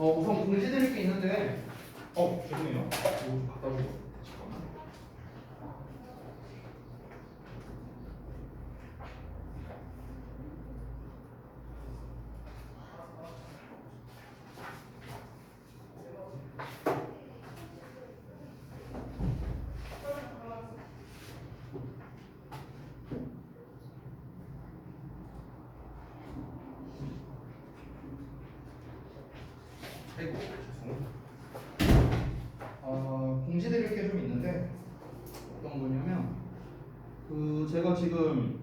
우선 공지 드릴 게 있는데 죄송해요. 이거 좀 갖다 주고 잠깐만. 아이고 죄송해요. 공지 드릴 게 좀 있는데 어떤 거냐면 제가 지금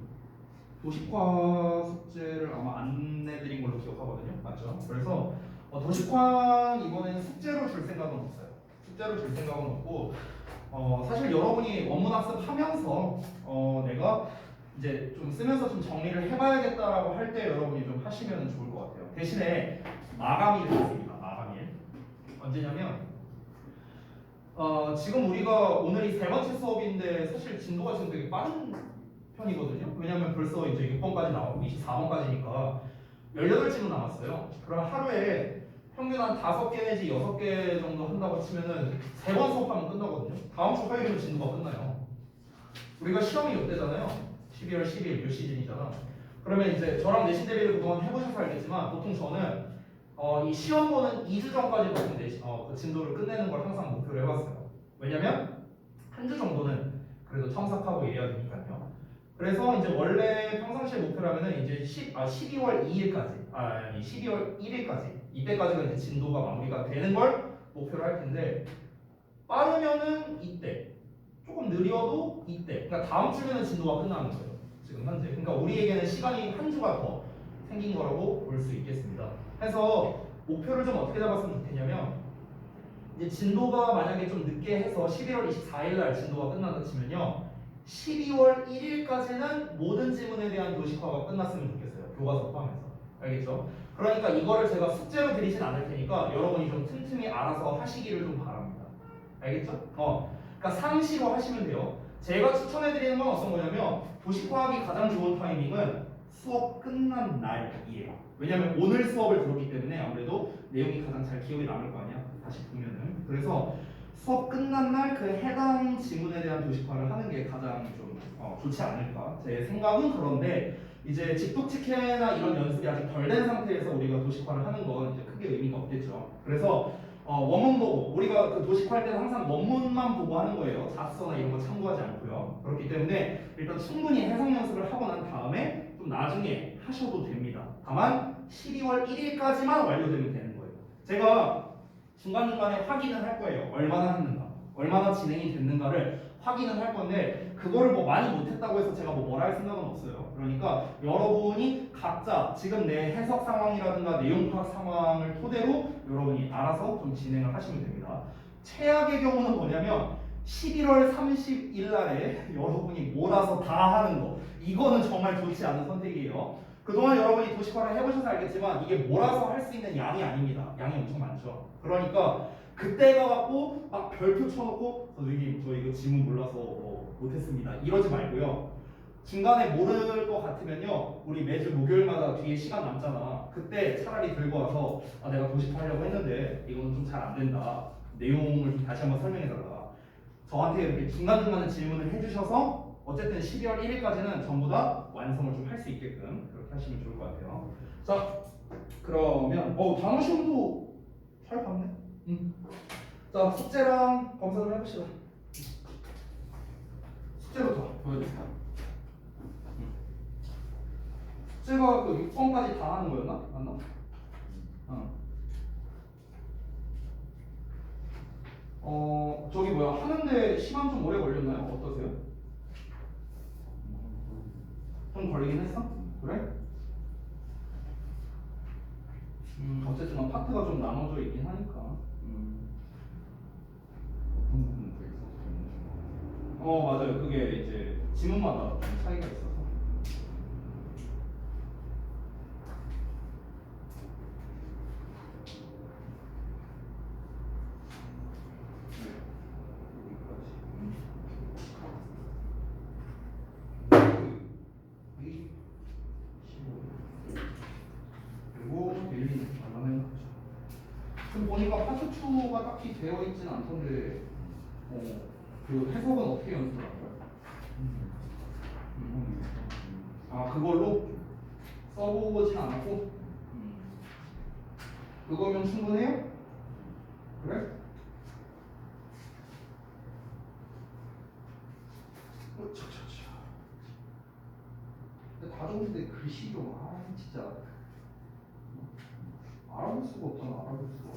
도식화 숙제를 아마 안 내드린 걸로 기억하거든요. 맞죠? 그래서 도식화 이번에는 숙제로 줄 생각은 없어요. 숙제로 줄 생각은 없고 사실 여러분이 원문 학습하면서 내가 이제 좀 쓰면서 좀 정리를 해봐야겠다라고 할 때 여러분이 좀 하시면 좋을 것 같아요. 대신에 마감일이 있습니다. 마감일 언제냐면 지금 우리가 오늘이 세 번째 수업인데 사실 진도가 지금 되게 빠른 편이거든요. 왜냐면 벌써 이제 6번까지 나오고 24번까지니까 18지도 남았어요. 그럼 하루에 평균 한 5개 내지 6개 정도 한다고 치면은 3번 수업하면 끝나거든요. 다음 주 화요일은 진도가 끝나요. 우리가 시험이 이때잖아요. 12월 10일 몇 시즌이잖아. 그러면 이제 저랑 내신 대비를 그동안 해보셔서 알겠지만 보통 저는 이 시험 보는 2주 전까지 보통 그 진도를 끝내는 걸 항상 목표로 해봤어요. 왜냐면 한 주 정도는 그래도 첨삭하고 이래야 되니까요. 그래서 이제 원래 평상시에 목표라면은 이제 12월 2일까지, 12월 1일까지 이때까지가 이제 진도가 마무리가 되는 걸 목표로 할 텐데 빠르면은 이때, 조금 느려도 이때. 그러니까 다음 주면은 진도가 끝나는 거예요. 지금 현재. 그러니까 우리에게는 시간이 한 주가 더 생긴 거라고 볼 수 있겠습니다. 해서 목표를 좀 어떻게 잡았으면 좋겠냐면 이제 진도가 만약에 좀 늦게 해서 11월 24일 날 진도가 끝난다 치면요. 12월 1일까지는 모든 지문에 대한 도식화가 끝났으면 좋겠어요. 교과서 포함해서. 알겠죠? 그러니까 이거를 제가 숙제로 드리진 않을 테니까 여러분이 좀 틈틈이 알아서 하시기를 좀 바랍니다. 알겠죠? 그러니까 상시로 하시면 돼요. 제가 추천해드리는 건 어떤 거냐면 도식화하기 가장 좋은 타이밍은 수업 끝난 날이에요. 왜냐면 오늘 수업을 들었기 때문에 아무래도 내용이 가장 잘 기억에 남을 거 아니야. 다시 보면은. 그래서 수업 끝난 날 그 해당 지문에 대한 도식화를 하는 게 가장 좀 좋지 않을까. 제 생각은 그런데 이제 직독직해나 이런 연습이 아직 덜 된 상태에서 우리가 도식화를 하는 건 이제 크게 의미가 없겠죠. 그래서 원문 보고 우리가 그 도식화할 때는 항상 원문만 보고 하는 거예요. 자소서나 이런 거 참고하지 않고요. 그렇기 때문에 일단 충분히 해석 연습을 하고 난 다음에 좀 나중에 하셔도 됩니다. 다만 12월 1일까지만 완료되면 되는 거예요. 제가 중간중간에 확인을 할 거예요. 얼마나 했는가, 얼마나 진행이 됐는가를 확인을 할 건데 그거를 뭐 많이 못했다고 해서 제가 뭐라 할 생각은 없어요. 그러니까 여러분이 각자 지금 내 해석 상황이라든가 내용 파악 상황을 토대로 여러분이 알아서 좀 진행을 하시면 됩니다. 최악의 경우는 뭐냐면 11월 30일 날에 여러분이 몰아서 다 하는 거. 이거는 정말 좋지 않은 선택이에요. 그동안 여러분이 도식화를 해보셔서 알겠지만 이게 몰아서 할 수 있는 양이 아닙니다. 양이 엄청 많죠. 그러니까 그때 가갖고 막 별표 쳐놓고 선생님 저 이거 지문 몰라서 못했습니다. 이러지 말고요. 중간에 모를 것 같으면요. 우리 매주 목요일마다 뒤에 시간 남잖아. 그때 차라리 들고 와서 내가 도식하려고 했는데 이거는 좀 잘 안 된다. 내용을 좀 다시 한번 설명해달라. 저한테 이렇게 중간중간에 질문을 해주셔서 어쨌든 12월 1일까지는 전부 다 완성을 좀 할 수 있게끔 그렇게 하시면 좋을 것 같아요. 자, 그러면 단어 시험도 잘 봤네. 자, 숙제랑 검사 좀 해봅시다. 숙제부터 보여주세요. 숙제가 그 6번까지 다 하는 거였나? 맞나? 저기 뭐야 하는데 시간 좀 오래 걸렸나요? 어떠세요? 좀 걸리긴 했어? 그래? 어쨌든 파트가 좀 나눠져 있긴 하니까. 맞아요. 그게 이제 지문마다 좀 차이가 있어서. 그리고 밀리는 얼마나 거죠. 지금 보니까 파트 2가 딱히 되어 있진 않던데 그 해석은 어떻게 연습을 할까요? 아 그걸로 써보진 않았고 그거면 충분해요? 그래? 차차차. 다 좋은데 글씨 좀 진짜 알아볼 수가 없잖아. 알아볼 수가.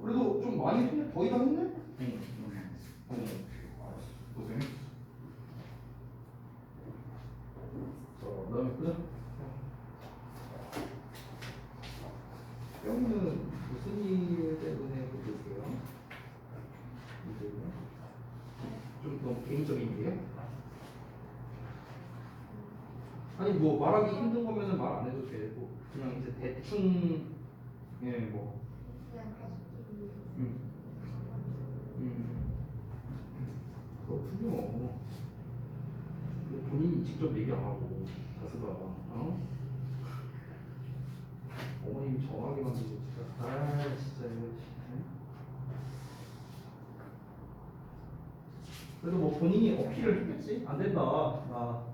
그래도 좀 많이 했네? 거의 다 했네? 응. 알았어. 고생했어. 자, 그다음에 보자. 여기는 무슨 일 때문에 볼게요? 좀 너무 개인적인 일이에요? 아니 뭐 말하기 힘든 거면은 말 안 해도 되고 그냥 이제 대충 뭐 그렇군요. 본인이 직접 얘기 안 하고 가수가 어머님이 전화하게 만들고 진짜 진짜 이거 그래도 뭐 본인이 어필을 했겠지? 안 된다. 나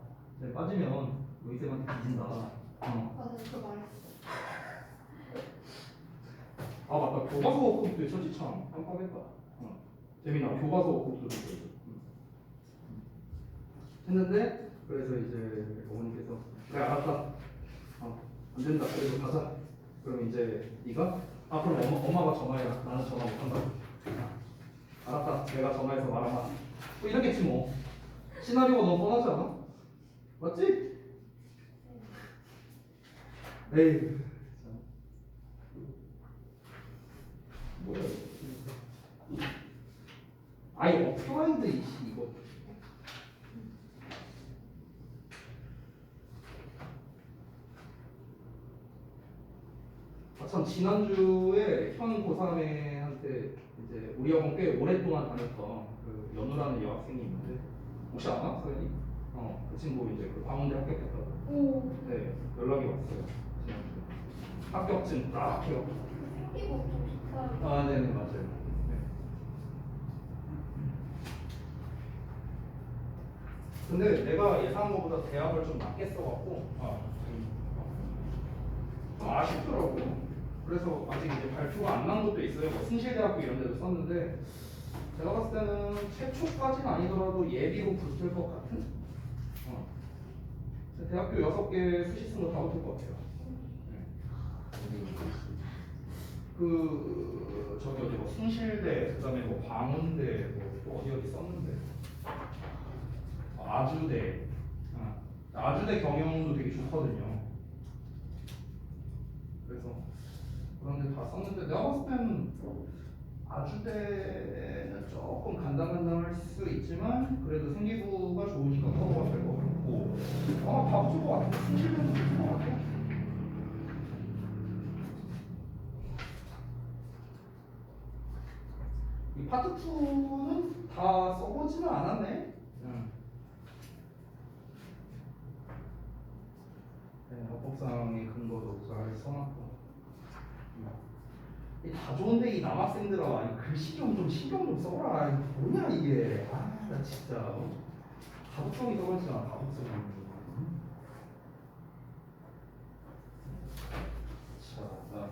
빠지면 의쌤한테 뒤진다. 맞아, 그거 말했어. 아 맞다. 교과서 워크북도 있었지 참. 깜빡했다. 재민아 교과서 워크북도 있었어. 했는데 그래서 이제 어머니께서 그래 알았다. 안 된다. 그래도 가자. 그럼 이제 네가 그럼 엄마가 전화해라. 나는 전화 못 한다. 알았다. 내가 전화해서 말하마. 뭐 이러겠지 뭐. 시나리오가 너무 뻔하지 않아? 맞지? 에이. 뭐야 이거. 아이 오프라인드 이거. 참 지난주에 현 고3애한테 이제 우리 학원 꽤 오랫동안 다녔던 그 연우라는 여학생이 있는데 혹시 아나? 서연이? 그 친구 이제 그 광운대 합격했다고. 네 연락이 왔어요. 지난주에 합격증 딱 해요. 생기고 좀 비슷하게. 네네 맞아요. 네. 근데 내가 예상한 것보다 대학을 좀 낮게 써갖고 좀 아쉽더라고요. 그래서 아직 이제 발표가 안 난 것도 있어요. 뭐 승실대학교 이런 데도 썼는데 제가 봤을 때는 최초까지는 아니더라도 예비로 붙을 것 같은 대학교 6개 수시 쓴 거 다 붙을 것 같아요. 그 저기 어디 뭐 승실대 그다음에 뭐 광운대 뭐 어디 썼는데 아주대 아주대 경영도 되게 좋거든요. 그래서 그런데 다 썼는데 내가 봤을 때는 아주대는 조금 간당간당할 수 있지만 그래도 생기부가 좋으니까 커버가 될 것 같고 다 붙을 것 같은데 승실대도 붙을 것 같아. 이 파트 2는 다 써보지는 않았네. 합법상의 근거도 잘 써놨고. 다 좋은데 이 남학생들아 이 글씨 좀 신경 좀 써라. 이거 뭐냐 이게. 나 진짜 가독성이 떨어지잖아. 가독성이. 자,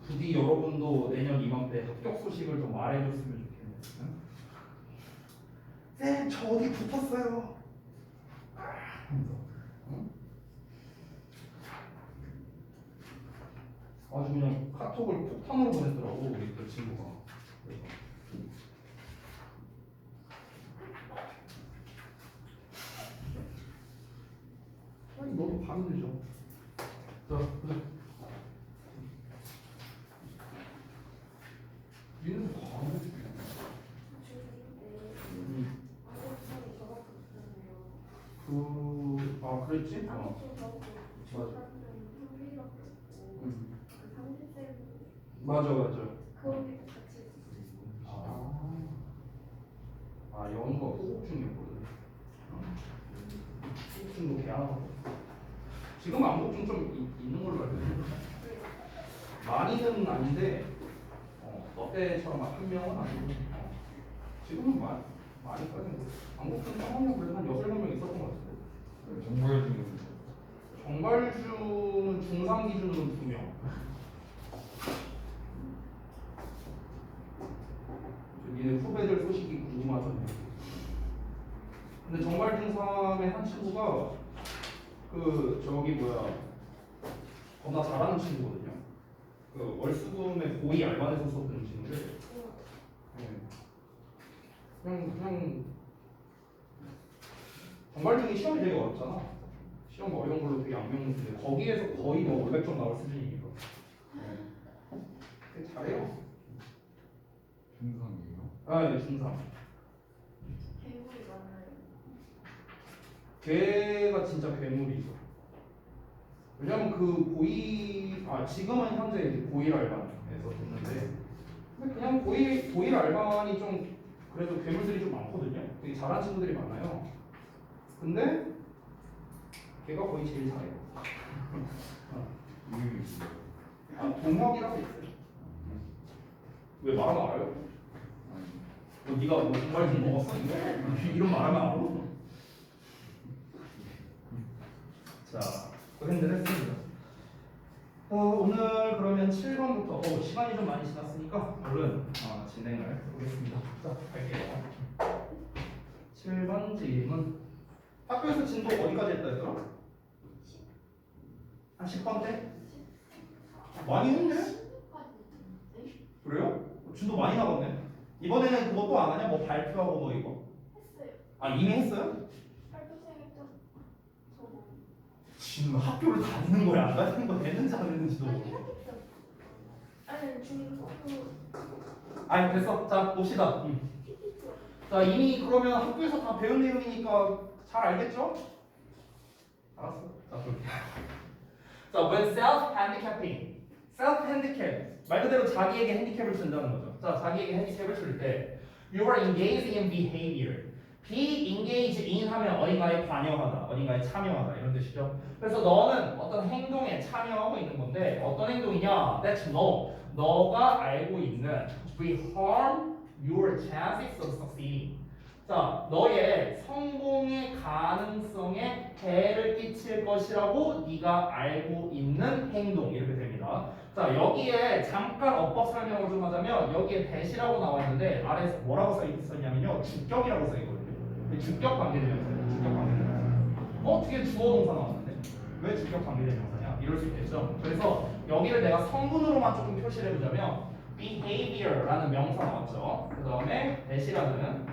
부디 여러분도 내년 이맘때 합격 소식을 좀 말해줬으면 좋겠네. 쌤, 저 어디 붙었어요. 아주 그냥 카톡을 폭탄으로 보냈더라고 우리 그 친구가. 아니 너도 밤이 늦어. 자, 그래. 얘는 밤이 늦어. 그랬지? 맞아. 맞아. 연우가 후폭 중이었거든. 후폭 중도 개하고. 지금 안국중 좀 있는 걸로 알고 있는데 많이는 아닌데 너 때처럼 막 한 명은 아니고 지금은 많이까지는 안국중 상황이 그래도 한 6-7명 있었던 것 같은데 정보여주는 정발주는 중상 기준으로 2명. 니네 후배들 소식이 궁금하던데. 근데 정발 중삼의 한 친구가 그 저기 뭐야 겁나 잘하는 친구거든요. 그 월수금의 고위 알바에서 썼던 친구인데 그냥 정발 중이 시험이 되게 어렵잖아. 시험 어려운 걸로 되게 악명인데 거기에서 거의 뭐 500점 나올 수준이니까 되게 잘해요. 중상이에요? 아, 네, 중상. 괴물이 많아요. 걔가 진짜 괴물이죠. 왜냐면 그 지금은 현재 이제 고일 알반에서 듣는데 근데 그냥 고일 알반이 좀 그래도 괴물들이 좀 많거든요. 되게 잘하는 친구들이 많아요. 근데 걔가 거의 제일 잘해요. 이름이 있어요. 동혁이라고 있어요. 왜 말하면 알아요? 아니 네가 뭐 정말 좀 먹었어? 이런 말하면 알아? 자, 고생들 했습니다. 오늘 그러면 7번부터 시간이 좀 많이 지났으니까 얼른 진행을 해보겠습니다. 자, 갈게요. 7번 질문. 학교에서 진도 어디까지 했다 했더라? 한 10번 때? 많이 했네? 그래요? 진도 많이 나갔네. 이번에는 그것도 안 하냐? 뭐 발표하고 뭐 이거? 했어요. 아 이미 했어요? 발표생 했죠. 저거. 지금 학교를 다니는 거야? 안 다니는 거 됐는지 안 됐는지도 아니 모르고. 했겠죠. 아니 중학교 아니 됐어. 자 봅시다. PPT. 자 이미 그러면 학교에서 다 배운 내용이니까 잘 알겠죠? 알았어. 자 볼게요. 자 when self-handicapping, self-handicap 말 그대로 자기에게 핸디캡을 준다는 거죠. 자 자기에게 핸디캡을 줄 때 you are engaging in behavior. be engaged in 하면 어딘가에 관여하다, 어딘가에 참여하다 이런 뜻이죠. 그래서 너는 어떤 행동에 참여하고 있는 건데 어떤 행동이냐? That's no. 너가 알고 있는 will harm your chances of succeeding. 자, 너의 성공의 가능성에 해를 끼칠 것이라고 네가 알고 있는 행동 이렇게 됩니다. 자, 여기에 잠깐 어법 설명을 좀 하자면 여기에 that이라고 나와 있는데 아래에서 뭐라고 써 있었냐면요, 주격이라고 써 있거든요. 주격 관계대명사예요. 주격 관계대명사. 뒤에 주어 동사 나왔는데 왜 주격 관계대명사냐? 이럴 수 있겠죠. 그래서 여기를 내가 성분으로만 조금 표시를 해보자면 behavior라는 명사 나왔죠. 그 다음에 that이라는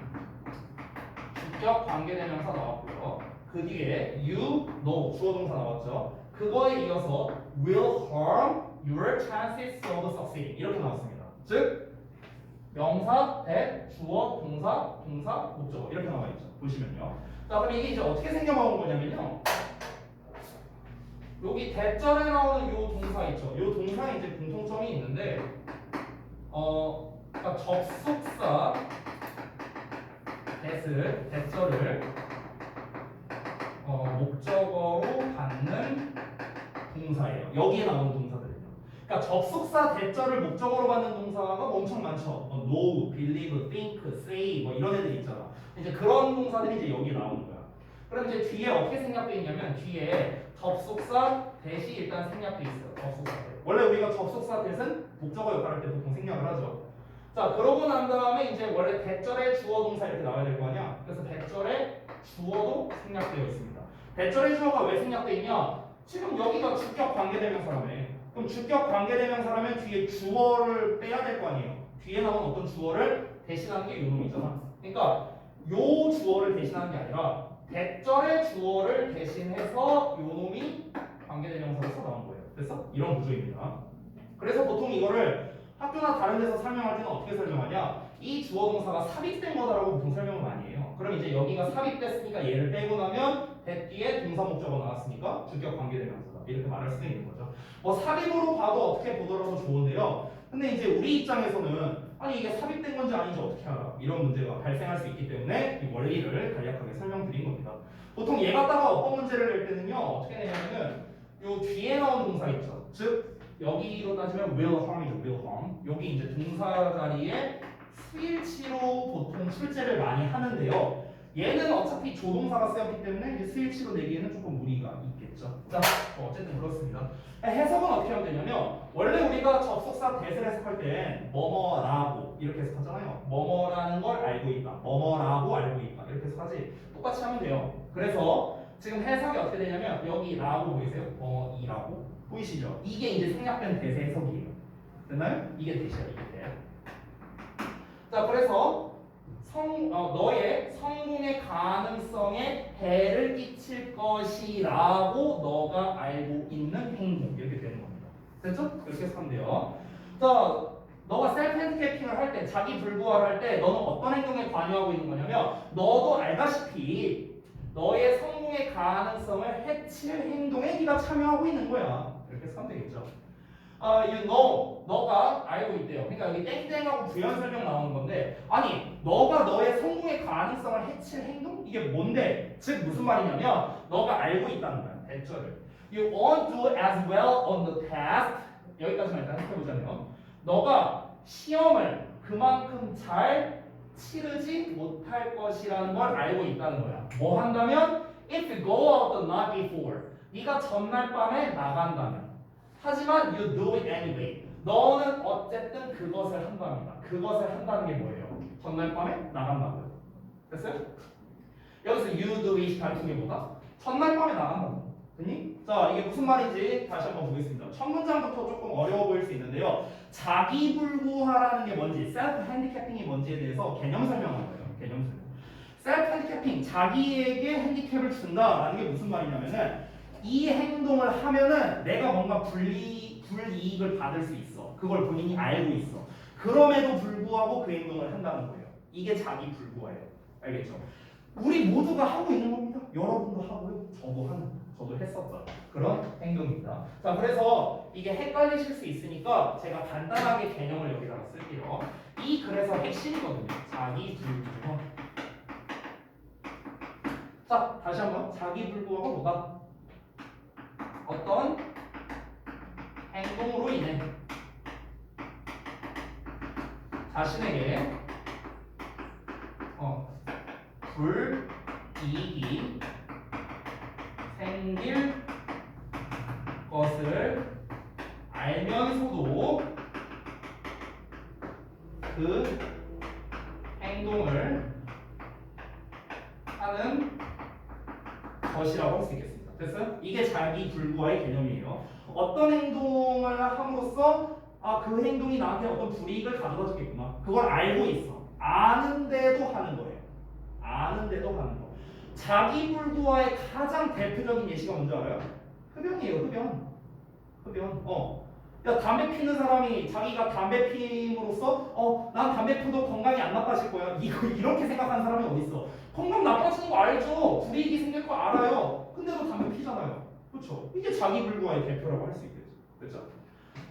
주격 관계대명사 나왔고요. 그 뒤에 you, no 주어 동사 나왔죠. 그거에 이어서 will harm your chances of succeeding 이렇게 나왔습니다. 즉 명사, that, 주어, 동사, 목적어 이렇게 나와 있죠. 보시면요. 자, 그럼 이게 이제 어떻게 생겨나온 거냐면요. 여기 대절에 나오는 요 동사 있죠. 요 동사에 이제 공통점이 있는데, 그러니까 접속사 대절을 목적어로 받는 동사예요. 여기에 나오는 동사들은요. 그러니까 접속사 대절을 목적어로 받는 동사가 엄청 많죠. know, believe, think, say 뭐 이런 애들 있잖아. 이제 그런 동사들이 이제 여기 나오는 거야. 그럼 이제 뒤에 어떻게 생략돼 있냐면 뒤에 접속사 대시 일단 생략돼 있어요. 접속사 대. 원래 우리가 접속사 대는 목적어 역할할 때 보통 생략을 하죠. 자, 그러고 난 다음에 이제 원래 대절의 주어 동사 이렇게 나와야 될 거 아니야. 그래서 대절의 주어도 생략되어 있습니다. 대절의 주어가 왜 생략돼 있냐? 지금 여기가 주격 관계대명사라며. 그럼 주격 관계대명사라면 뒤에 주어를 빼야 될 거 아니에요. 뒤에 나온 어떤 주어를 대신하는 게 요놈이잖아. 그러니까 요 주어를 대신하는 게 아니라 대절의 주어를 대신해서 요놈이 관계대명사로서 나온 거예요. 그래서 이런 구조입니다. 그래서 보통 이거를 학교나 다른 데서 설명할 때는 어떻게 설명하냐? 이 주어 동사가 삽입된 거다라고 보통 설명을 많이 해요. 그럼 이제 여기가 삽입됐으니까 얘를 빼고 나면 that 뒤에 동사 목적어 나왔으니까 주격 관계대명사다 이렇게 말할 수도 있는 거죠. 뭐 삽입으로 봐도 어떻게 보더라도 좋은데요. 근데 이제 우리 입장에서는 아니 이게 삽입된 건지 아닌지 어떻게 알아? 이런 문제가 발생할 수 있기 때문에 이 원리를 간략하게 설명드린 겁니다. 보통 얘 갖다가 어법 문제를 낼 때는요 어떻게 내냐면은 요 뒤에 나온 동사 있죠. 즉 여기로 따지면 will harm이죠. will harm. 여기 이제 동사 자리에 수일치로 보통 출제를 많이 하는데요. 얘는 어차피 조동사가 쓰였기 때문에 이제 수일치로 내기에는 조금 무리가 있겠죠. 자, 어쨌든 그렇습니다. 해석은 어떻게 하면 되냐면 원래 우리가 접속사 that을 해석할 때 뭐뭐라고 이렇게 해석하잖아요. 뭐뭐라는 걸 알고 있다. 뭐뭐라고 알고 있다. 이렇게 해석하지. 똑같이 하면 돼요. 그래서 지금 해석이 어떻게 되냐면 여기 라고 보이세요? 뭐이라고 보이시죠? 이게 이제 생략된 대세 해석이에요. 됐나요? 이게 대시야. 이게 대. 자, 그래서 너의 성공의 가능성에 해를 끼칠 것이라고 너가 알고 있는 행동 이렇게 되는 겁니다. 됐죠? 이렇게 해서 하면 돼요. 자, 너가 셀프 핸디캐핑을 할 때, 자기 불구화를 할 때 너는 어떤 행동에 관여하고 있는 거냐면 너도 알다시피 너의 성공의 가능성을 해칠 행동에 네가 참여하고 있는 거야. 이렇게 해서 하면 되겠죠. you know, 너가 알고 있대요. 그러니까 여기 땡땡하고 부연 설명 나오는 건데, 아니, 너가 너의 성공의 가능성을 해칠 행동? 이게 뭔데? 즉 무슨 말이냐면, 너가 알고 있다는 거야. 대절을. You won't do as well on the test. 여기까지만 일단 해보자면, 너가 시험을 그만큼 잘 치르지 못할 것이라는 걸 알고 있다는 거야. 뭐 한다면, if you go out the night before, 네가 전날 밤에 나간다면. 하지만 you do it anyway. 너는 어쨌든 그것을 한답니다. 그것을 한다는 게 뭐예요? 전날 밤에 나간다고요. 됐어요? 여기서 you do it 가르친 게 뭐다? 전날 밤에 나간다고. 됐니? 자, 이게 무슨 말인지 다시 한번 보겠습니다. 첫 문장부터 조금 어려워 보일 수 있는데요. 자기불구화라는 게 뭔지, 셀프 핸디캐핑이 뭔지에 대해서 개념 설명하는 거예요. 개념 설명. 셀프 핸디캐핑, 자기에게 핸디캡을 준다라는 게 무슨 말이냐면은 이 행동을 하면은 내가 뭔가 불이익을 받을 수 있어. 그걸 본인이 알고 있어. 그럼에도 불구하고 그 행동을 한다는 거예요. 이게 자기 불구화예요. 알겠죠? 우리 모두가 하고 있는 겁니다. 여러분도 하고요. 저도 했었던 그런 행동입니다. 자, 그래서 이게 헷갈리실 수 있으니까 제가 간단하게 개념을 여기다가 쓸게요. 이 그래서 핵심이거든요. 자기 불구화. 자, 다시 한번 자기 불구화가 뭐다? 어떤 행동으로 인해 자신에게 불이익이 생길 것을 알면서도 그 행동을 하는 것이라고 할 수 있겠습니다. 됐어요? 이게 자기 불구화의 개념이에요. 어떤 행동을 함으로써 그 행동이 나한테 어떤 불이익을 가져다 주겠구나. 그걸 알고 있어. 아는데도 하는 거예요. 아는데도 하는 거. 자기 불구화의 가장 대표적인 예시가 뭔지 알아요? 흡연이에요. 흡연. 야, 담배 피는 사람이 자기가 담배 피임으로써 난 담배 피도 건강이 안 나빠질 거야. 이렇게 생각하는 사람이 어디 있어? 건강 나빠지는 거 알죠. 불이익이 생길 거 알아요. 근데도 담배 피잖아요. 그렇죠? 이게 자기 불구화의 대표라고 할 수 있겠죠. 그렇죠?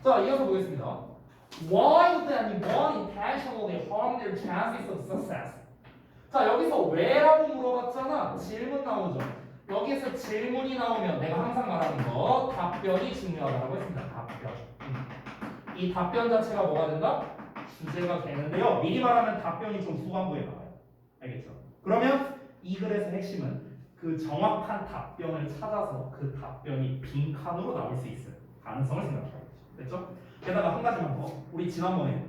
자, 이어서 보겠습니다. Why would anyone intentionally harm their chances of success? 자, 여기서 왜라고 물어봤잖아. 질문 나오죠. 여기서 질문이 나오면 내가 항상 말하는 거 답변이 중요하다고 했습니다. 답변. 이 답변 자체가 뭐가 된다? 주제가 되는데요. 미리 말하면 답변이 좀 후반부에 나와요. 알겠죠? 그러면 이 글에서 핵심은 그 정확한 답변을 찾아서 그 답변이 빈칸으로 나올 수 있어요. 가능성을 생각해야겠죠. 됐죠? 게다가 한 가지만 더. 우리 지난번에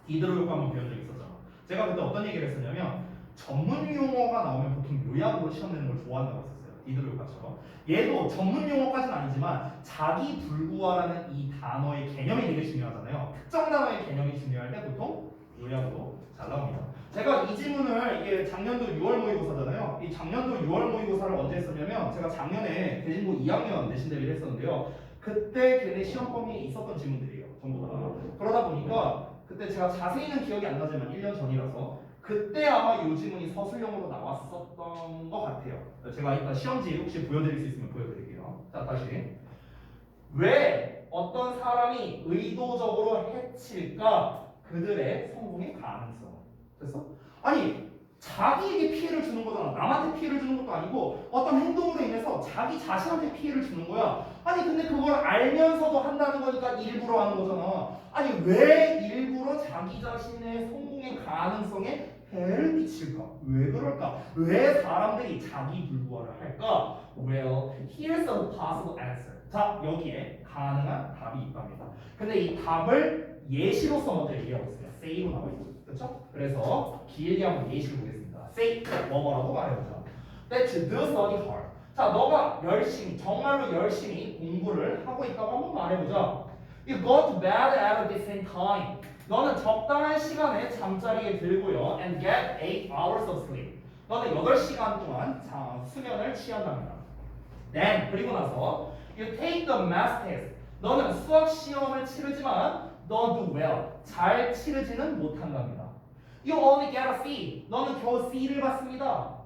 디드로 효과 한번 배운 적 있었잖아. 제가 그때 어떤 얘기를 했었냐면 전문 용어가 나오면 보통 요약으로 시험 내는 걸 좋아한다고 했었어요. 디드로 효과처럼. 얘도 전문 용어까지는 아니지만 자기 불구화라는 이 단어의 개념이 되게 중요하잖아요. 특정 단어의 개념이 중요할 때 보통 요약으로 잘 나옵니다. 제가 이 지문을 이게 작년도 6월 모의고사잖아요. 이 작년도 6월 모의고사를 언제 했었냐면 제가 작년에 대진고 2학년 내신 대비를 했었는데요. 그때 걔네 시험 범위에 있었던 지문들이에요. 전부 다. 그러다 보니까 그때 제가 자세히는 기억이 안 나지만 1년 전이라서 그때 아마 이 지문이 서술형으로 나왔었던 것 같아요. 제가 이따 시험지 혹시 보여드릴 수 있으면 보여드릴게요. 자, 다시. 왜 어떤 사람이 의도적으로 해칠까? 그들의 성공의 가능성. 됐어? 아니, 자기에게 피해를 주는 거잖아. 남한테 피해를 주는 것도 아니고 어떤 행동으로 인해서 자기 자신한테 피해를 주는 거야. 아니 근데 그걸 알면서도 한다는 거니까 일부러 하는 거잖아. 아니 왜 일부러 자기 자신의 성공의 가능성에 해를 끼칠까? 왜 그럴까? 왜 사람들이 자기 불구화를 할까? Well, here's a possible answer. 자, 여기에 가능한 답이 있답니다. 근데 이 답을 예시로서 먼저 얘기하고 있어요. say로 나와 있어요. 그렇죠? 그래서 길게 한번 예시를 보겠습니다. say 뭐라고 말해보자. That you do study hard. 자, 너가 열심히 정말로 열심히 공부를 하고 있다고 한번 말해보자. You go to bed at the same time. 너는 적당한 시간에 잠자리에 들고요. And get 8 hours of sleep. 너는 8시간 동안 수면을 취한답니다. Then 그리고 나서 you take the math test. 너는 수학 시험을 치르지만 don't do well. 잘 치르지는 못한답니다. You only get a C. 너는 겨우 C를 받습니다.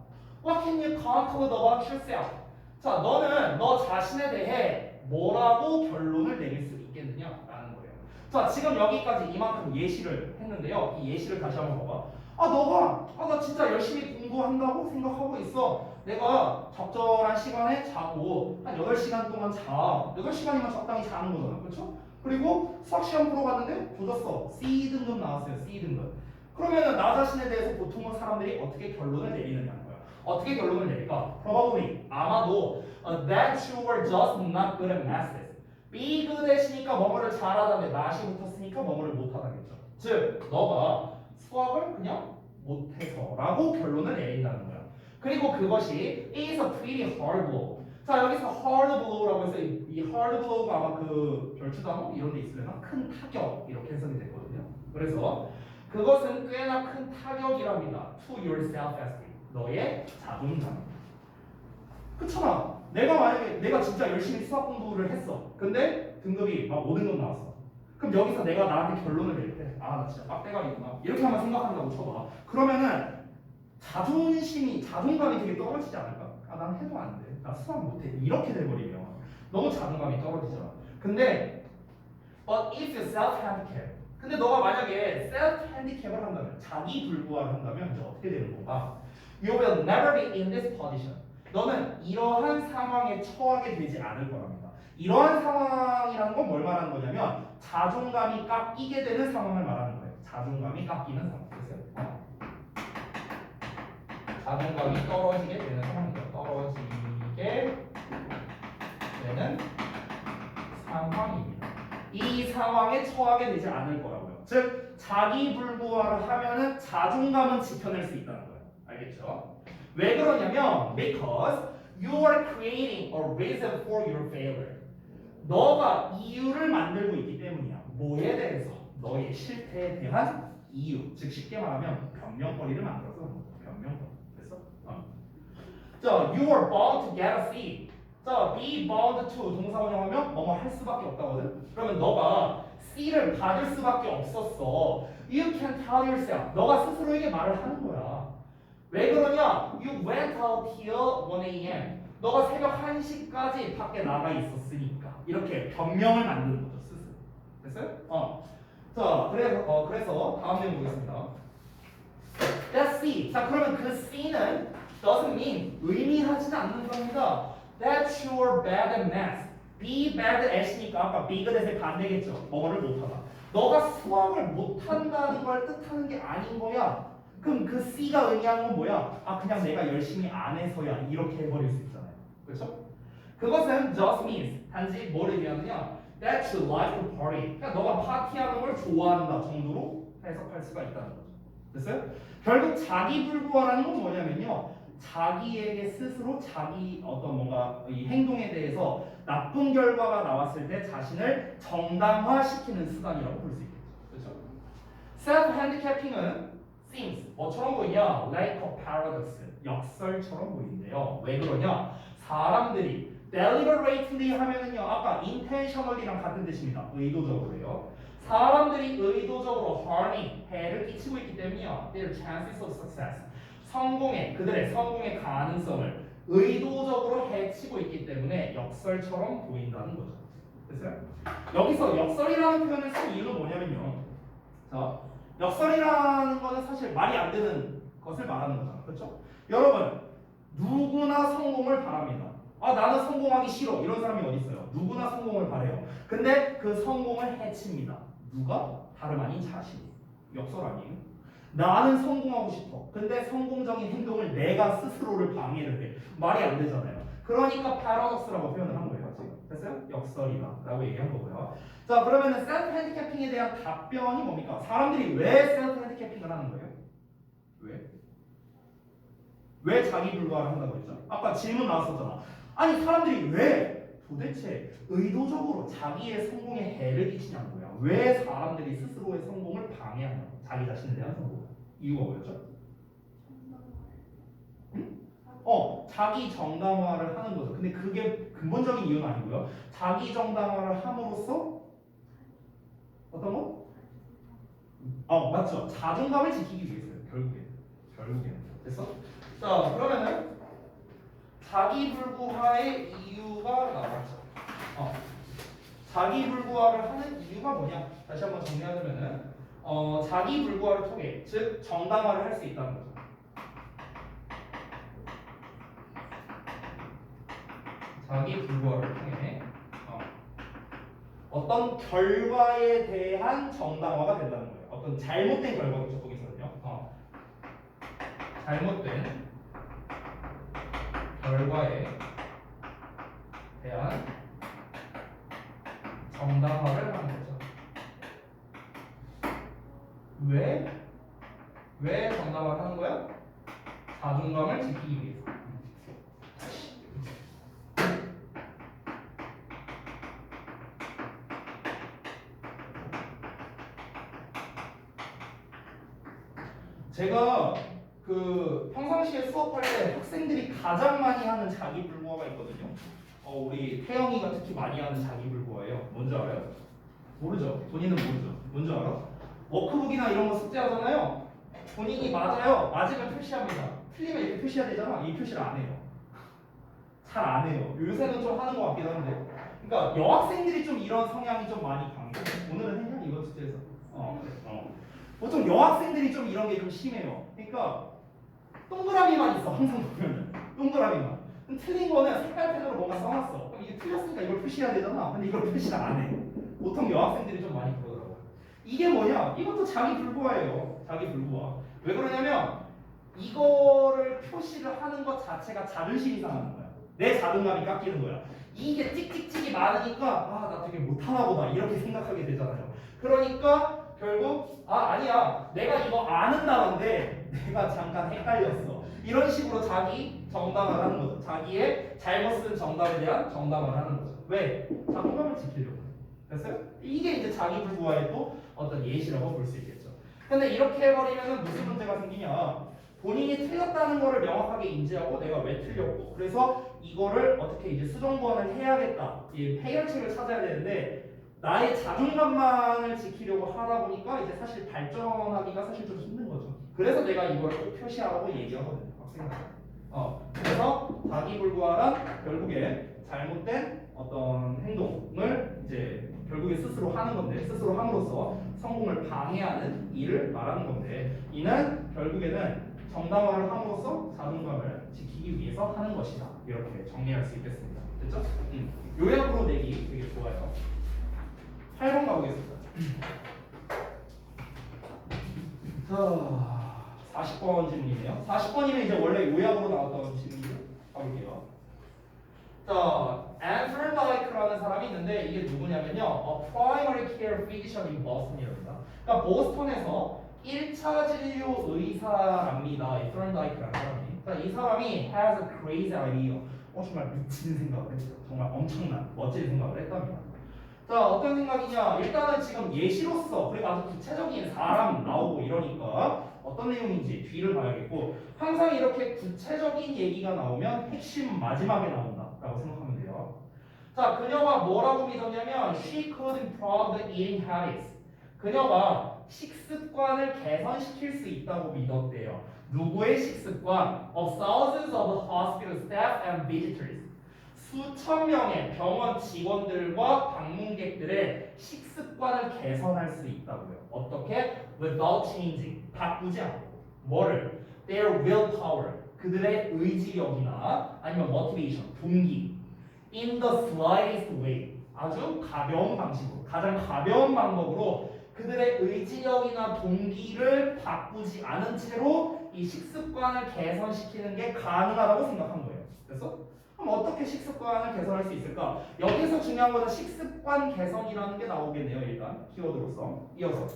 What can you conclude about yourself? 자, 너는 너 자신에 대해 뭐라고 결론을 내릴 수 있겠느냐라는 거예요. 자, 지금 여기까지 이만큼 예시를 했는데요. 이 예시를 다시 한번 봐봐. 나 진짜 열심히 공부한다고 생각하고 있어. 내가 적절한 시간에 자고 한 8시간 동안 자. 8시간이면 적당히 자는 거잖아. 그렇죠? 그리고 수학 시험 보러 갔는데 조졌어. C 등급 나왔어요. C 등급. 그러면은 나 자신에 대해서 보통은 사람들이 어떻게 결론을 내리느냐는 거야. 어떻게 결론을 내릴까? Probably 아마도 that you were just not good at math. be good이시니까 뭐뭐를 잘하다는데 not이 붙었으니까 뭐뭐를 못하다겠죠. 즉 너가 수학을 그냥 못해서라고 결론을 내린다는 거야. 그리고 그것이 is a pretty hard blow. 자, 여기서 hard blow라고 해서 이 hard blow가 아마 그 별추단어 이런 데 있으면 큰 타격 이렇게 해석이 됐거든요. 그래서 그것은 꽤나 큰 타격이랍니다. to your self-esteem. 너의 자존감. 그렇잖아. 내가 진짜 열심히 수학 공부를 했어. 근데 등급이 막 5등급 나왔어. 그럼 여기서 내가 나한테 결론을 내릴 때, 나 진짜 빡대가리구나. 이렇게 한번 생각한다고 쳐봐. 그러면은 자존감이 되게 떨어지지 않을까? 난 해도 안 돼. 나 수학 못해. 이렇게 돼버리면 너무 자존감이 떨어지잖아. 근데 but if you self-handicap. 근데 너가 만약에 self-handicap을 한다면, 자기 불구화를 한다면 이제 어떻게 되는 건가? You will never be in this position. 너는 이러한 상황에 처하게 되지 않을 거랍니다. 이러한 상황이라는 건 뭘 말하는 거냐면 자존감이 깎이게 되는 상황을 말하는 거예요. 자존감이 깎이는 상황. 됐어요? 자존감이 떨어지게 되는 상황이죠. 떨어지게 되는 상황입니다. 이 상황에 처하게 되지 않을 거라고요. 즉 자기 불구화를 하면은 자존감은 지켜낼 수 있다는 거예요. 알겠죠? 왜 그러냐면 because you are creating a reason for your failure. 너가 이유를 만들고 있기 때문이야. 뭐에 대해서? 너의 실패에 대한 이유. 즉 쉽게 말하면 변명거리를 만들어서 변명거리. 됐어? 자, you are bound to get a C. 자, be bound to 동사 원형하면 뭐뭐 할 수밖에 없다거든. 그러면 너가 C를 받을 수밖에 없었어. You can tell yourself. 너가 스스로에게 말을 하는 거야. 왜 그러냐? You went out till 1 a.m. 너가 새벽 1시까지 밖에 나가 있었으니까. 이렇게 변명을 만드는 거죠, 스스로. 됐어요? 자, 그래서 다음 내용 보겠습니다. That C. 자, 그러면 그 C는 doesn't mean 의미하지는 않는 겁니다. That you are bad at math. Be bad at이니까 아까 be good의 반대겠죠. 뭐를 못하다. 너가 수학을 못한다는 걸 뜻하는 게 아닌 거야. 그럼 그 C가 의미하는 건 뭐야? 그냥 내가 열심히 안 해서야. 이렇게 해버릴 수 있잖아요. 그렇죠? 그것은 just means 단지 뭘 의미하느냐? That you like to party. 그러니까 너가 파티하는 걸 좋아한다 정도로 해석할 수가 있다는 거죠. 됐어요? 결국 자기 불구화라는 건 뭐냐면요. 자기에게 스스로 자기 어떤 뭔가 이 행동에 대해서 나쁜 결과가 나왔을 때 자신을 정당화시키는 수단이라고 볼 수 있겠죠. 그렇죠? self-handicapping은 seems 뭐처럼 보이냐? like a paradox. 역설처럼 보이는데요. 왜 그러냐? 사람들이 deliberately 하면은요. 아까 intentionally랑 같은 뜻입니다. 의도적으로요. 사람들이 의도적으로 harming, 해를 끼치고 있기 때문이요. their chances of success. 그들의 성공의 가능성을 의도적으로 해치고 있기 때문에 역설처럼 보인다는 거죠. 됐어요? 여기서 역설이라는 표현을 쓴 이유는 뭐냐면요. 자, 역설이라는 거는 사실 말이 안 되는 것을 말하는 거잖아. 그렇죠? 여러분, 누구나 성공을 바랍니다. 아, 나는 성공하기 싫어. 이런 사람이 어디 있어요? 누구나 성공을 바래요. 근데 그 성공을 해칩니다. 누가? 다름 아닌 자신. 역설 아니에요? 나는 성공하고 싶어. 근데 성공적인 행동을 내가 스스로를 방해를 해. 말이 안 되잖아요. 그러니까 패러독스라고 표현을 한 거예요. 지금. 됐어요? 역설이다. 라고 얘기한 거고요. 자, 그러면은 셀프 핸디캐핑에 대한 답변이 뭡니까? 사람들이 왜 셀프 핸디캐핑을 하는 거예요? 왜? 왜 자기 불과를 한다고 했죠? 아까 질문 나왔었잖아. 아니, 사람들이 왜 도대체 의도적으로 자기의 성공에 해를 끼치냐고요. 왜 사람들이 스스로의 성공을 방해하냐고. 자기 자신에 대한 성공. 이유가 뭐였죠? 자기 정당화를 하는 거죠. 근데 그게 근본적인 이유는 아니고요. 자기 정당화를 함으로써 어떤 거? 맞죠. 자존감을 지키기 위해서요. 결국에. 됐어? 자, 그러면은 자기 불구화의 이유가 나왔죠. 자기 불구화를 하는 이유가 뭐냐? 다시 한번 정리하자면은 자기 불구화를 통해 즉 정당화를 할 수 있다는 거죠. 자기 불구화를 통해 어떤 결과에 대한 정당화가 된다는 거예요. 어떤 잘못된 결과겠죠. 거기서는요. 잘못된 결과에 대한 정당화를 하는 거죠. 왜 정당화를 하는 거야? 자존감을 지키기 위해서. 제가 그 평상시에 수업할 때 학생들이 가장 많이 하는 자기 불구화가 있거든요. 우리 태영이가 특히 많이 하는 자기 불구화예요. 뭔지 알아요? 모르죠. 본인은 모르죠. 뭔지 알아? 워크북이나 이런 거 숙제하잖아요. 본인이 맞아요. 맞으면 표시합니다. 틀리면 이렇게 표시해야 되잖아. 이 표시를 안 해요. 잘 안 해요. 요새는 좀 하는 것 같기도 한데. 그러니까 여학생들이 좀 이런 성향이 좀 많이 강해요. 오늘은 했냐? 이번 숙제에서? 보통 여학생들이 좀 이런 게 좀 심해요. 그러니까 동그라미만 있어. 항상 보면은 동그라미만. 틀린 거는 색깔펜으로 뭔가 써놨어. 그럼 이게 틀렸으니까 이걸 표시해야 되잖아. 근데 이걸 표시를 안 해. 보통 여학생들이 좀 많이 그러더라고. 이게 뭐냐? 이것도 자기 불구화예요. 자기 불구화. 왜 그러냐면 이거를 표시를 하는 것 자체가 자존심이 상하는 거야. 내 자존감이 깎이는 거야. 이게 찍찍찍이 많으니까 나 되게 못하나 보다 이렇게 생각하게 되잖아요. 그러니까 결국 아니야 내가 이거 아는 단어인데 내가 잠깐 헷갈렸어 이런 식으로 자기 정당화를 하는 거죠. 자기의 잘못 쓴 정답에 대한 정당화를 하는 거죠. 왜? 자존감을 지키려고. 됐어요? 이게 이제 자기 불구화의 또 어떤 예시라고 볼 수 있겠죠. 근데 이렇게 해버리면 무슨 문제가 생기냐? 본인이 틀렸다는 거를 명확하게 인지하고 내가 왜 틀렸고 그래서 이거를 어떻게 이제 수정권을 해야겠다 이 해결책을 찾아야 되는데 나의 자존감만을 지키려고 하다 보니까 이제 사실 발전하기가 사실 좀 힘든 거죠. 그래서 내가 이걸 꼭 표시하라고 얘기하거든요. 학생들. 그래서 자기 불구화란 결국에 잘못된 어떤 행동을 이제 결국에 스스로 하는 건데 스스로 함으로써 성공을 방해하는 일을 말하는 건데 이는 결국에는 정당화를 함으로써 자존감을 지키기 위해서 하는 것이다. 이렇게 정리할 수 있겠습니다. 됐죠? 요약으로 내기 되게 좋아요. 8번 가보겠습니다. 자, 40번 질문이네요. 40번이면 이제 원래 요약으로 나왔던 질문이죠. 가볼게요. 자, 앤 프렌다이크라는 사람이 있는데 이게 누구냐면요. Primary Care Physician in Boston이랍니다. 그러니까 보스턴에서 1차 진료 의사랍니다. 이 프렌다이크라는 사람이. 그러니까 이 사람이 has a crazy idea. 정말 미친 생각을 했어요. 정말 엄청난 멋진 생각을 했답니다. 자, 어떤 생각이냐? 일단은 지금 예시로서 그리고 아주 구체적인 사람 나오고 이러니까 어떤 내용인지 뒤를 봐야겠고 항상 이렇게 구체적인 얘기가 나오면 핵심 마지막에 나온다라고 생각하면 돼요. 자, 그녀가 뭐라고 믿었냐면 she could improve the eating habits. 그녀가 식습관을 개선시킬 수 있다고 믿었대요. 누구의 식습관? Of thousands of hospital staff and visitors. 수천 명의 병원 직원들과 방문객들의 식습관을 개선할 수 있다고요. 어떻게? Without changing. 바꾸지 않고. 뭐를? their willpower 그들의 의지력이나 아니면 motivation 동기 in the slightest way 아주 가벼운 방식으로 가장 가벼운 방법으로 그들의 의지력이나 동기를 바꾸지 않은 채로 이 식습관을 개선시키는 게 가능하다고 생각한 거예요. 그래서 그럼 어떻게 식습관을 개선할 수 있을까? 여기서 중요한 거는 식습관 개선이라는 게 나오겠네요. 일단 키워드로서 이어서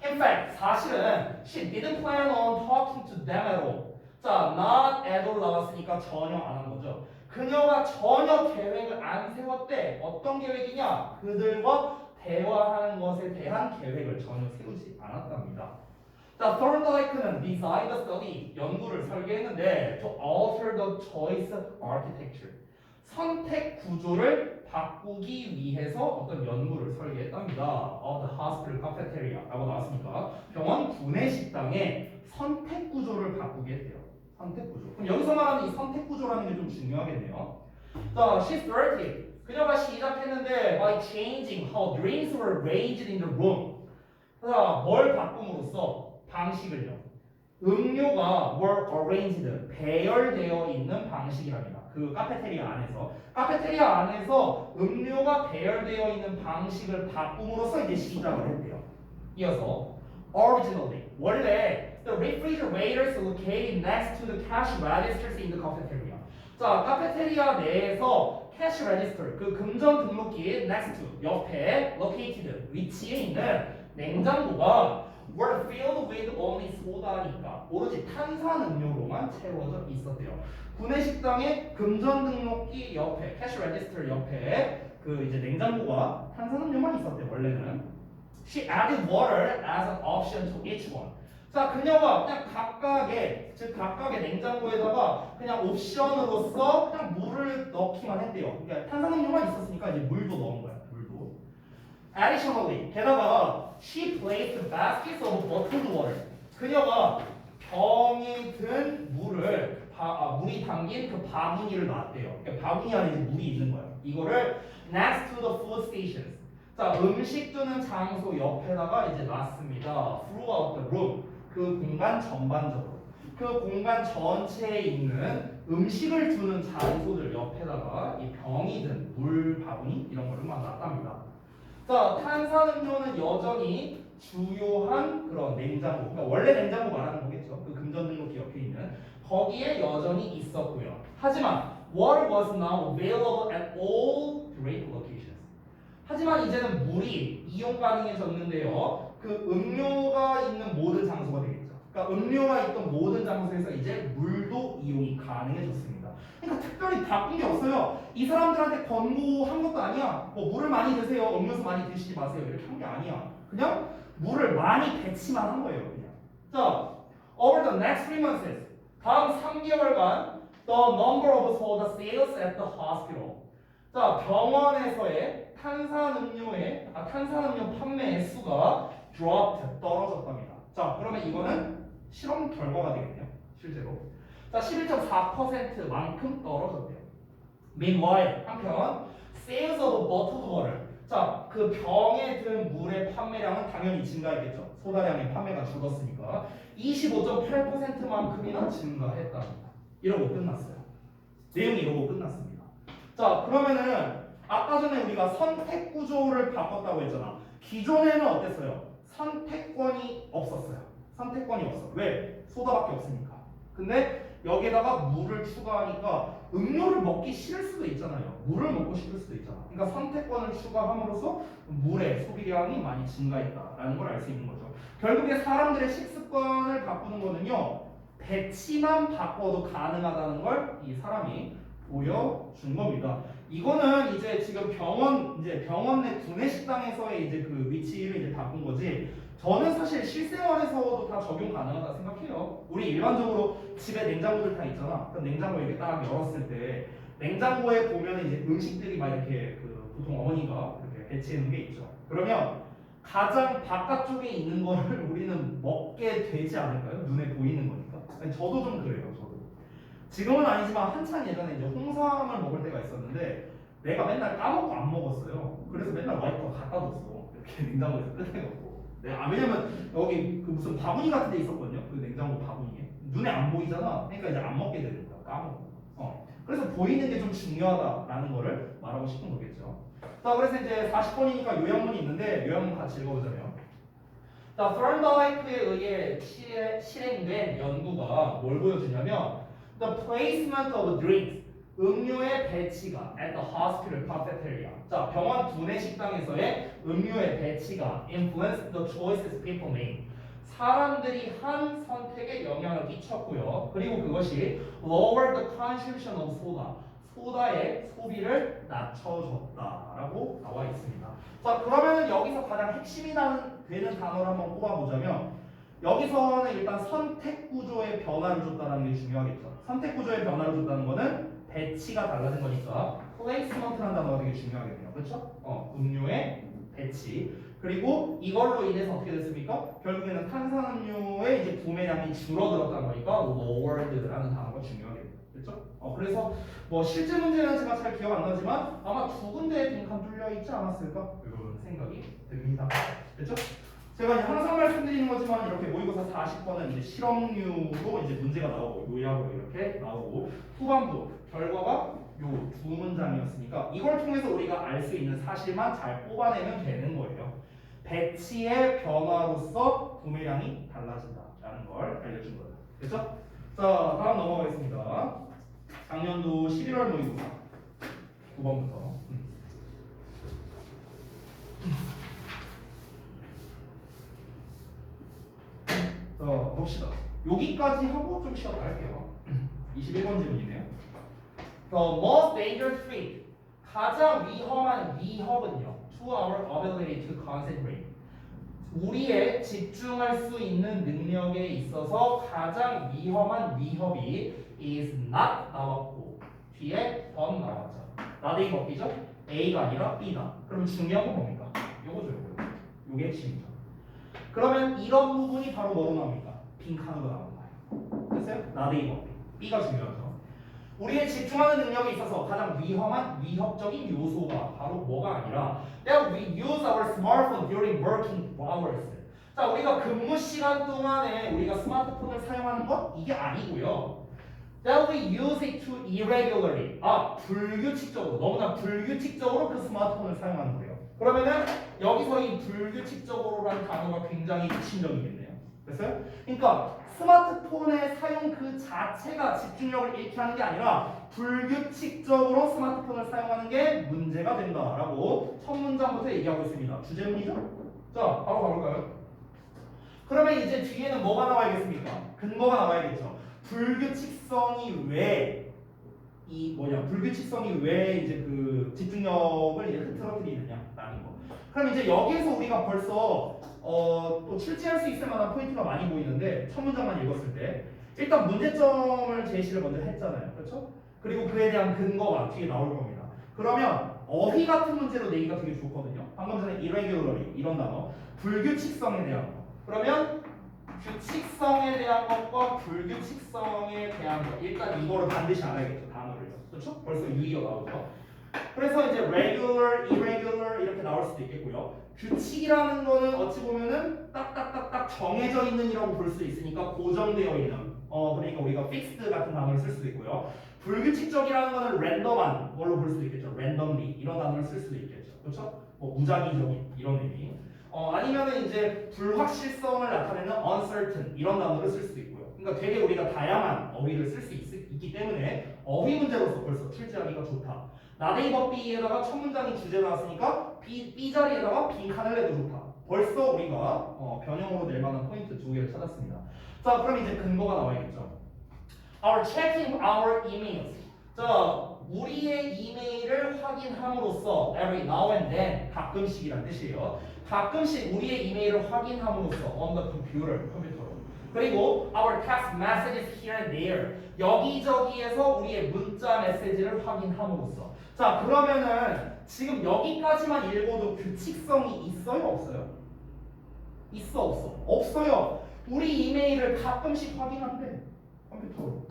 In fact, 사실은 she didn't plan on talking to them at all. 자, not at all 나왔으니까 전혀 안 한 거죠. 그녀가 전혀 계획을 안 세웠대. 어떤 계획이냐? 그들과 대화하는 것에 대한 계획을 전혀 세우지 않았답니다. 자, Thorndike는 design the study, 연구를 설계했는데 to alter the choice architecture, 선택 구조를 바꾸기 위해서 어떤 연구를 설계했답니다. of the hospital cafeteria라고 나왔으니까 병원 구내 식당의 선택 구조를 바꾸게 했대요. 선택 구조. 그럼 여기서 말하는 이 선택 구조라는 게 좀 중요하겠네요. 자, she started. 그녀가 시작했는데 by changing how drinks were arranged in the room. 자, 뭘 바꿈으로써 방식을요. 음료가 were arranged 배열되어 있는 방식이랍니다. 그 카페테리아 안에서 카페테리아 안에서 음료가 배열되어 있는 방식을 바꿈으로써 이제 시작을 했대요. 이어서 originally 원래 the refrigerators located next to the cash registers in the cafeteria. 자, 카페테리아 내에서 cash register 그 금전 등록기 next to 옆에 located 위치에 있는 냉장고가 were filled with only soda니까 오로지 탄산음료로만 채워져 있었대요. 구내식당의 금전등록기 옆에 캐시 레지스터 옆에 그 이제 냉장고가 탄산음료만 있었대요. 원래는. She added water as an option to each one. 자, 그녀가 그냥 각각의 즉 각각의 냉장고에다가 그냥 옵션으로서 그냥 물을 넣기만 했대요. 그러니까 탄산음료만 있었으니까 이제 물도 넣은 거야. 물도. Additionally, 게다가 she placed baskets of bottled water. 그녀가 병에 든 물을 물이 담긴 그 바구니를 놨대요. 그러니까 바구니 안에 이제 물이 있는 거야. 이거를 next to the food stations. 자, 음식 주는 장소 옆에다가 이제 놨습니다. throughout the room. 그 공간 전반적으로. 그 공간 전체에 있는 음식을 주는 장소들 옆에다가 이 병이 든 물 바구니 이런 거를 막 놨답니다. 자, 탄산음료는 여전히 주요한 그런 냉장고, 그러니까 원래 냉장고 말하는 거겠죠. 그 금전등록기 옆에 있는 거기에 여전히 있었고요. 하지만 water was now available at all great locations. 하지만 이제는 물이 이용 가능해졌는데요. 그 음료가 있는 모든 장소가 되겠죠. 그러니까 음료가 있던 모든 장소에서 이제 물도 이용이 가능해졌습니다. 그러니까 특별히 바꾼 게 없어요. 이 사람들한테 권고한 것도 아니야. 뭐 물을 많이 드세요. 음료수 많이 드시지 마세요. 이렇게 한 게 아니야. 그냥 물을 많이 배치만 한 거예요. 그냥. 자, over the next 3 months, 다음 3개월간 the number of soda sales at the hospital. 자, 병원에서의 탄산음료 판매의 수가 dropped, 떨어졌답니다. 자, 그러면 이거는 실험 결과가 되겠네요. 실제로. 자, 11.4%만큼 떨어졌대요. Meanwhile, 한편 sales of bottled water. 자, 그 병에 든 물의 판매량은 당연히 증가했겠죠. 소다량의 판매가 줄었으니까 25.8%만큼이나 증가했답니다. 이러고 끝났어요. 내용이 이러고 끝났습니다. 자, 그러면은 아까 전에 우리가 선택 구조를 바꿨다고 했잖아. 기존에는 어땠어요? 선택권이 없었어요. 선택권이 없어. 왜? 소다밖에 없으니까. 근데 여기에다가 물을 추가하니까 음료를 먹기 싫을 수도 있잖아요. 물을 먹고 싶을 수도 있잖아. 그러니까 선택권을 추가함으로써 물의 소비량이 많이 증가했다라는 걸 알 수 있는 거죠. 결국에 사람들의 식습관을 바꾸는 거는요, 배치만 바꿔도 가능하다는 걸 이 사람이 보여준 겁니다. 이거는 이제 지금 병원 내 구내 식당에서의 이제 그 위치를 이제 바꾼 거지. 저는 사실 실생활에서도 다 적용 가능하다 생각해요. 우리 일반적으로 집에 냉장고들 다 있잖아. 그 냉장고 이렇게 딱 열었을 때 냉장고에 보면 이제 음식들이 막 이렇게 그 보통 어머니가 이렇게 배치해 놓은 게 있죠. 그러면 가장 바깥쪽에 있는 거를 우리는 먹게 되지 않을까요? 눈에 보이는 거니까. 아니, 저도 좀 그래요. 저도. 지금은 아니지만 한참 예전에 이제 홍삼을 먹을 때가 있었는데 내가 맨날 까먹고 안 먹었어요. 그래서 맨날 와이프가 갖다 줬어. 이렇게 냉장고에서 끄덕여갖고. 네, 왜냐면 여기 그 무슨 바구니 같은 데 있었거든요. 그 냉장고 바구니에. 눈에 안 보이잖아. 그러니까 이제 안 먹게 됩니다. 까먹고. 그래서 보이는 게 좀 중요하다라는 거를 말하고 싶은 거겠죠. 자, 그래서 이제 40번이니까 요약문이 있는데 요약문 같이 읽어보자면, 자, 썬더라이프에 의해 실행된 연구가 뭘 보여주냐면, the placement of drinks, 음료의 배치가 at the hospital cafeteria. 자, 병원 구내 식당에서의 음료의 배치가 influence the choices people made. 사람들이 한 선택에 영향을 끼쳤고요. 그리고 그것이 lower the consumption of soda. 소다의 소비를 낮춰줬다라고 나와 있습니다. 자, 그러면은 여기서 가장 핵심이 되는 단어를 한번 꼽아보자면, 여기서는 일단 선택 구조의 변화를 줬다는 게 중요하겠죠. 선택 구조의 변화를 줬다는 거는 배치가 달라진 거니까 placement라는 단어가 되게 중요하겠네요. 그렇죠? 음료의 배치. 그리고 이걸로 인해서 어떻게 됐습니까? 결국에는 탄산음료의 이제 구매량이 줄어들었다는 거니까 lowered라는 단어가 중요하겠네요. 그렇죠? 그래서 뭐 실제 문제는 제가 잘 기억 안 나지만 아마 두 군데에 빈칸 뚫려 있지 않았을까? 이런 생각이 듭니다. 그렇죠? 제가 이제 항상 말씀드리는 거지만 이렇게 모의고사 40번은 이제 실험류로 이제 문제가 나오고 요약으로 이렇게 나오고 후반부 결과가 요 두 문장이었으니까 이걸 통해서 우리가 알 수 있는 사실만 잘 뽑아내면 되는 거예요. 배치의 변화로서 구매량이 달라진다라는 걸 알려준 거예요. 그렇죠? 자, 다음 넘어가겠습니다. 작년도 11월 모의고사 9번부터. 자, 봅시다. 여기까지 하고 좀 쉬었다 할게요. 21번 질문이네요. The most dangerous threat, 가장 위험한 위협은요, to our ability to concentrate. 우리의 집중할 수 있는 능력에 있어서 가장 위험한 위협이 is not 나왔고 뒤에 not 나왔죠. not이 뭐이죠? A가 아니라 B다. 그럼 중요한 건 뭡니까? 요거죠, 요거. 요게 핵심이죠. 그러면 이런 부분이 바로 뭐로 나옵니까? 빈칸으로 나오는 거예요. 됐어요? not이 뭐 B가 중요하죠. 우리의 집중하는 능력에 있어서 가장 위험한 위협적인 요소가 바로 뭐가 아니라 that we use our smartphone during working hours. 자, 우리가 근무 시간 동안에 우리가 스마트폰을 사용하는 것 이게 아니고요. that we use it too irregularly. 불규칙적으로, 너무나 불규칙적으로 그 스마트폰을 사용하는 거예요. 그러면은 여기서 이 불규칙적으로라는 단어가 굉장히 핵심적이겠네요. 됐어요? 그러니까 스마트폰의 사용 그 자체가 집중력을 잃게 하는 게 아니라 불규칙적으로 스마트폰을 사용하는 게 문제가 된다라고 첫 문장부터 얘기하고 있습니다. 주제문이죠? 자, 바로 가볼까요? 그러면 이제 뒤에는 뭐가 나와야겠습니까? 근거가 나와야겠죠. 불규칙성이 왜 불규칙성이 왜 이제 그 집중력을 이제 흐트러뜨리느냐라는 거. 그럼 이제 여기에서 우리가 벌써 또 출제할 수 있을 만한 포인트가 많이 보이는데 첫 문장만 읽었을 때 일단 문제점을 제시를 먼저 했잖아요. 그렇죠? 그리고 그에 대한 근거가 뒤에 나올 겁니다. 그러면 어휘 같은 문제로 내기가 되게 좋거든요. 방금 전에 irregularly 이런 단어, 불규칙성에 대한 거. 그러면 규칙성에 대한 것과 불규칙성에 대한 것 일단 이거를 반드시 알아야겠죠. 단어를요. 그렇죠? 벌써 유의어 나오죠. 그래서 이제 regular, irregular 이렇게 나올 수도 있겠고요. 규칙이라는 거는 어찌 보면은 딱딱딱딱 정해져 있는 이라고 볼 수 있으니까 고정되어 있는 그러니까 우리가 fixed 같은 단어를 쓸 수도 있고요. 불규칙적이라는 거는 랜덤한 걸로 볼 수도 있겠죠. randomly 이런 단어를 쓸 수도 있겠죠. 그렇죠? 뭐 무작위적인 이런 의미. 아니면은 이제 불확실성을 나타내는 uncertain 이런 단어를 쓸 수도 있고요. 그러니까 되게 우리가 다양한 어휘를 쓸 수 있기 때문에 어휘 문제로서 벌써 출제하기가 좋다. 나데이버 B에다가 첫 문장이 주제 나왔으니까 B 자리에다가 빈칸을 내도 좋다. 벌써 우리가 변형으로 낼 만한 포인트 두 개를 찾았습니다. 자, 그럼 이제 근거가 나와야겠죠. Our checking our emails. 자, 우리의 이메일을 확인함으로써 every now and then 가끔씩이란 뜻이에요. 가끔씩 우리의 이메일을 확인함으로써 on the computer 컴퓨터로. 그리고 our text messages here and there 여기저기에서 우리의 문자 메시지를 확인함으로써. 자, 그러면은 지금 여기까지만 읽어도 규칙성이 있어요, 없어요? 있어, 없어? 없어요. 우리 이메일을 가끔씩 확인한대 컴퓨터로.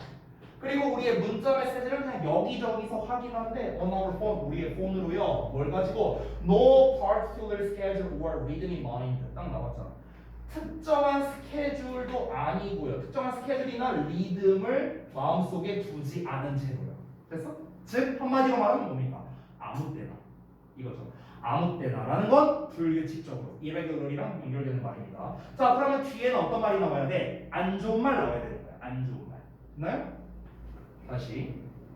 그리고 우리의 문자 메시지를 그냥 여기저기서 확인하는데 on our phone, 우리의 폰으로요. 뭘 가지고? No particular schedule or readme mind 딱 나왔잖아. 특정한 스케줄도 아니고요. 특정한 스케줄이나 리듬을 마음속에 두지 않은 채로요. 그래서 즉 한마디로 말하면 뭡니까? 아무 때나 이거죠. 아무 때나라는 건 불규칙적으로 irregular이랑 연결되는 말입니다. 자, 그러면 뒤에는 어떤 말이 나와야 돼? 안 좋은 말 나와야 되는 거야. 안 좋은 말. 됐나요? 다시